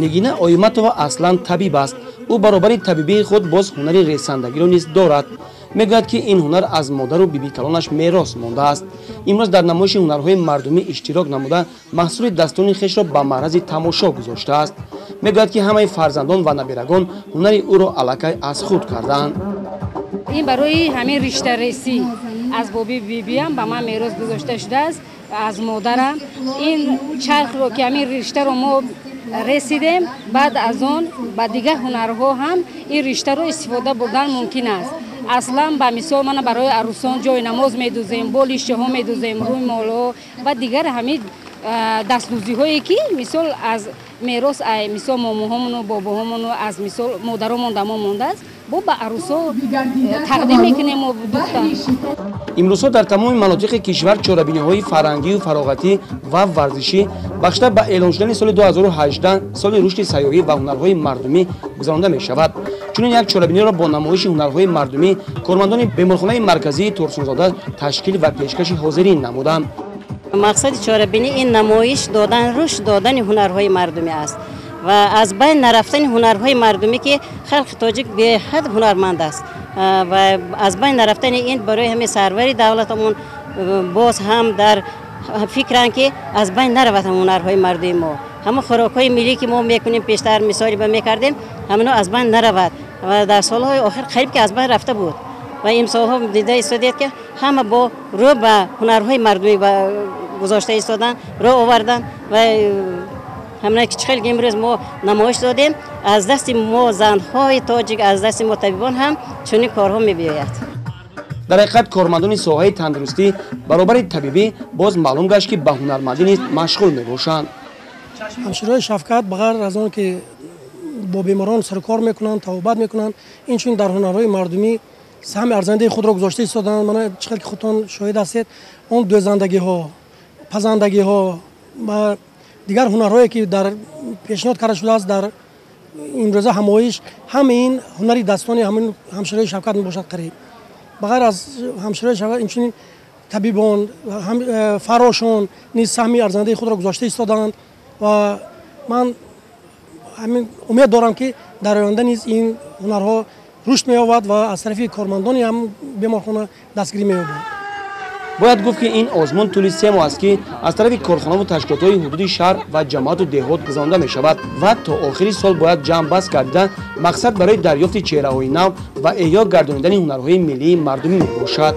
Нигина Оиматова аслан табиб аст. ӯ баробари табибии худ боз ҳунари ресандагиро низ дорад. мегӯяд ки ин ҳунар аз модару бибикалонаш мерос мондааст. имрӯз дар намоиши ҳунарҳои мардумӣ иштирок намуда маҳсули дастуни хешро ба маърази тамошо гузоштааст. мегӯяд ки ҳамаи фарзандон ва набирагон ҳунари ӯро аллакай аз худ кардаанд. ин барои ҳамин риштаресӣ аз боби бибиам ба ман мерос гузошта шудааст аз модарам. ин чархро ки ҳамин риштаро мо ресидем, баъд аз он ба дигар ҳунарҳо ҳам ин риштаро истифода бурдан мумкин аст. аслан ба мисол мана барои арӯсон ҷои намоз медӯзем, боли шоҳо медӯзем, рӯи молҳо ва дигар ҳамин дастдӯзиҳое ки мисол аз мерос мисол момоҳомону бобоҳомону аз мисол модаромон дамо мондааст, бо ба арӯсо тақдим мекунем мо духта. имрӯзҳо дар тамоми манотиқи кишвар чорабиниҳои фарҳангию фароғатӣ ва варзишӣ бахшида ба эълон шудани соли 2018 соли рушди сайёҳӣ ва ҳунарҳои мардумӣ гузаронида мешавад. чунин як чорабиниро бо намоиши ҳунарҳои мардумӣ кормандони беморхонаи марказии Турсунзода ташкил ва пешкаши ҳозирин намуданд. мақсади чорабинӣ ин намоиш додан рушд додани ҳунарҳои мардумӣ аст ва аз байн нарафтани ҳунарҳои мардумӣ ки халқи тоҷик беҳад ҳунарманд аст ва аз байн нарафтани ин барои ҳамин сарвари давлатамон боз ҳам дар фикран ки аз байн наравад ҳунарҳои мардуми мо. ҳамон хӯрокҳои миллӣ ки мо мекунем пештар мисоли ба мекардем ҳамино аз байн наравад ва дар солҳои охир қариб ки аз байн рафта буд ва имсолҳо дида истодед ки ҳама бо рӯ ба ҳунарҳои мардумӣ гузошта истодан рӯ овардан ва ҳамна ки чӣ хел имрӯз мо намоиш додем аз дасти мо занҳои тоҷик аз дасти мо табибон ҳам чунин корҳо мебиёяд. дар ҳақиқат кормандони соҳаи тандурустӣ баробари табибӣ боз маълум гашт ки ба ҳунармандӣ низ машғул мебошанд. ҳамширои шафқат ба ғайр аз он ки бо беморон саркор мекунанд, табобат мекунанд, инчунин дар ҳунарҳои мардумӣ ҳами арзандаи худро гузошта истоданд. мана чӣ хел ки худтон шоҳид ҳастед, он дӯзандагиҳо, пазандагиҳо ва дигар ҳунарҳое ки дар пешниҳод карда шудааст дар имрӯза ҳамоиш, ҳама ин ҳунари дастони ҳамин ҳамширои шафқат мебошад қариб. ба ғайр аз ҳамширои шафқат инчунин табибон, фарошон низ саҳми арзандаи худро гузошта истоданд ва ман ҳамин умед дорам ки дар оянда низ ин ҳунарҳо рушд меёбад ва аз тарафи кормандони ҳам беморхона дастгирӣ меёбад. бояд гуфт ки ин озмун тӯли 3 моҳ аст ки аз тарафи корхонаву ташкилотҳои ҳудуди шаҳр ва ҷамоату деҳот гузаронида мешавад ва то охири сол бояд ҷамъбаст гардида мақсад барои дарёфти чеҳраҳои нав ва эҳё гардонидани ҳунарҳои миллии мардумӣ мебошад.